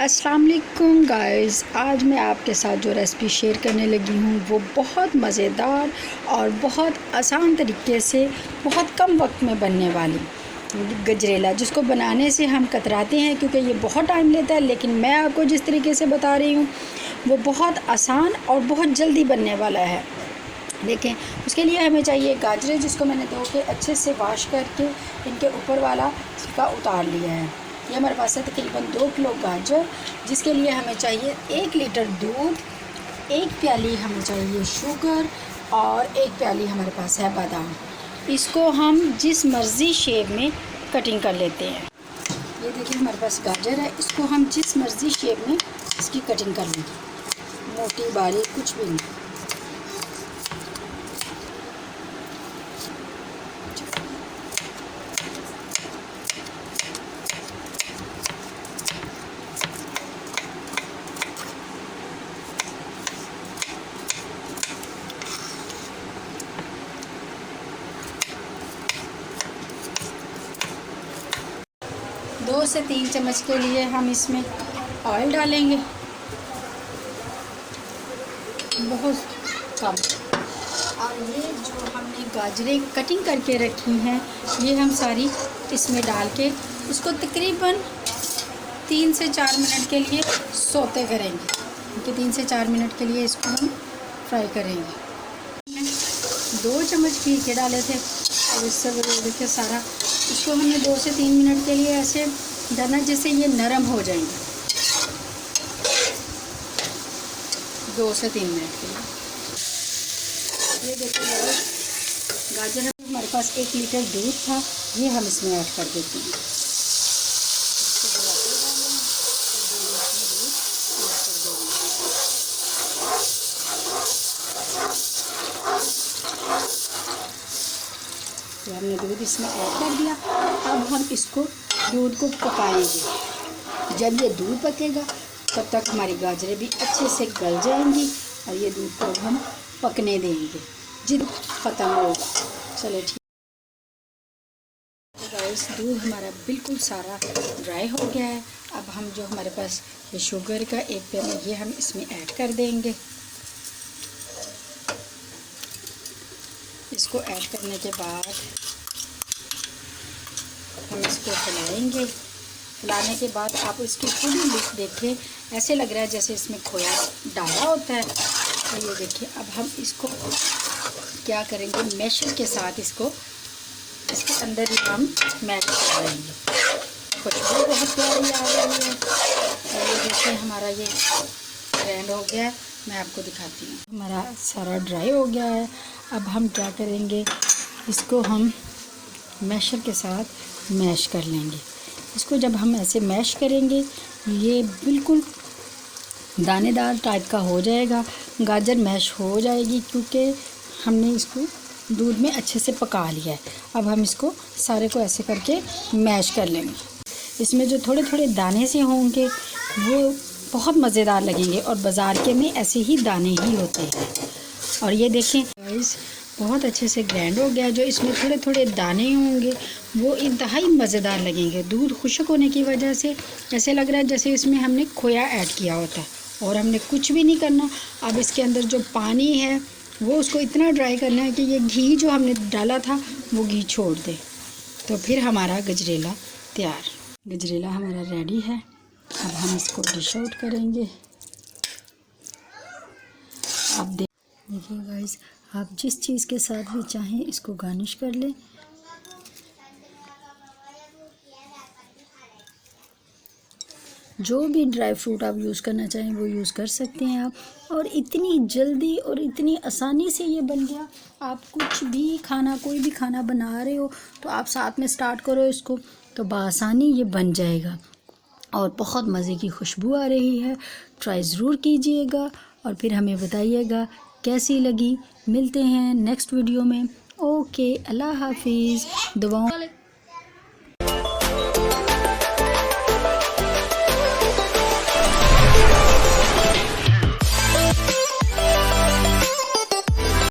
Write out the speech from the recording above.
अस्सलाम वालेकुम गाइस, आज मैं आपके साथ जो रेसिपी शेयर करने लगी हूँ वो बहुत मज़ेदार और बहुत आसान तरीके से बहुत कम वक्त में बनने वाली गजरेला, जिसको बनाने से हम कतराते हैं क्योंकि ये बहुत टाइम लेता है। लेकिन मैं आपको जिस तरीके से बता रही हूँ वो बहुत आसान और बहुत जल्दी बनने वाला है। देखें, उसके लिए हमें चाहिए गाजरें, जिसको मैंने धो के अच्छे से वॉश करके इनके ऊपर वाला छिलका उतार लिया है। ये हमारे पास है तकरीबन 2 किलो गाजर, जिसके लिए हमें चाहिए 1 लीटर दूध, 1 प्याली हमें चाहिए शुगर और 1 प्याली हमारे पास है बादाम। इसको हम जिस मर्ज़ी शेप में कटिंग कर लेते हैं। ये देखिए हमारे पास गाजर है, इसको हम जिस मर्ज़ी शेप में इसकी कटिंग कर लेंगे, मोटी बारीक कुछ भी नहीं। दो से 3 चम्मच के लिए हम इसमें ऑयल डालेंगे, बहुत कम। और ये जो हमने गाजरें कटिंग करके रखी हैं ये हम सारी इसमें डाल के इसको तकरीबन 3 से 4 मिनट के लिए सौते करेंगे, क्योंकि 3 से 4 मिनट के लिए इसको हम फ्राई करेंगे। 2 चम्मच घी के डाले थे और इससे देखिए सारा इसको हमने 2 से 3 मिनट के लिए ऐसे डालना जिससे ये नरम हो जाएंगे। 2 से 3 मिनट के लिए ये देखिए गाजर है। हमारे पास 1 लीटर दूध था, ये हम इसमें ऐड कर देते हैं। तो हमने दूध इसमें ऐड कर दिया। अब हम इसको दूध को पकाएंगे। जब ये दूध पकेगा तब तक हमारी गाजरें भी अच्छे से गल जाएंगी और ये दूध को हम पकने देंगे जिद ख़त्म होगा। चलो ठीक है गाइस, दूध हमारा बिल्कुल सारा ड्राई हो गया है। अब हम जो हमारे पास ये शुगर का 1 पैन ये हम इसमें ऐड कर देंगे। इसको ऐड करने के बाद हम इसको फैलाएंगे। फैलाने के बाद आप इसकी पूरी लुक देखें, ऐसे लग रहा है जैसे इसमें खोया डाला होता है। तो ये देखिए, अब हम इसको क्या करेंगे, मैशर के साथ इसको इसके अंदर ही हम मैश कर देंगे। खुशबू बहुत प्यारी आ रही है। और ये देखिए हमारा ये ग्राइंड हो गया है। मैं आपको दिखाती हूँ, हमारा सारा ड्राई हो गया है। अब हम क्या करेंगे, इसको हम मैशर के साथ मैश कर लेंगे। इसको जब हम ऐसे मैश करेंगे ये बिल्कुल दानेदार टाइप का हो जाएगा, गाजर मैश हो जाएगी, क्योंकि हमने इसको दूध में अच्छे से पका लिया है। अब हम इसको सारे को ऐसे करके मैश कर लेंगे। इसमें जो थोड़े थोड़े दाने से होंगे वो बहुत मज़ेदार लगेंगे, और बाज़ार के में ऐसे ही दाने ही होते हैं। और ये देखें गाइस, बहुत अच्छे से ग्राइंड हो गया। जो इसमें थोड़े थोड़े दाने होंगे वो इंतहाई मज़ेदार लगेंगे। दूध खुश्क होने की वजह से ऐसे लग रहा है जैसे इसमें हमने खोया ऐड किया होता है, और हमने कुछ भी नहीं करना। अब इसके अंदर जो पानी है वो उसको इतना ड्राई करना है कि ये घी जो हमने डाला था वो घी छोड़ दे, तो फिर हमारा गजरेला तैयार। गजरेला हमारा रेडी है। अब हम इसको डिश आउट करेंगे। अब देखिए गाइस, आप जिस चीज़ के साथ भी चाहें इसको गार्निश कर लें। जो भी ड्राई फ्रूट आप यूज़ करना चाहें वो यूज़ कर सकते हैं आप। और इतनी जल्दी और इतनी आसानी से ये बन गया। आप कुछ भी खाना, कोई भी खाना बना रहे हो तो आप साथ में स्टार्ट करो इसको, तो बआसानी ये बन जाएगा। और बहुत मज़े की खुशबू आ रही है। ट्राई ज़रूर कीजिएगा और फिर हमें बताइएगा कैसी लगी। मिलते हैं नेक्स्ट वीडियो में। ओके, अल्लाह हाफिज़। दुआओं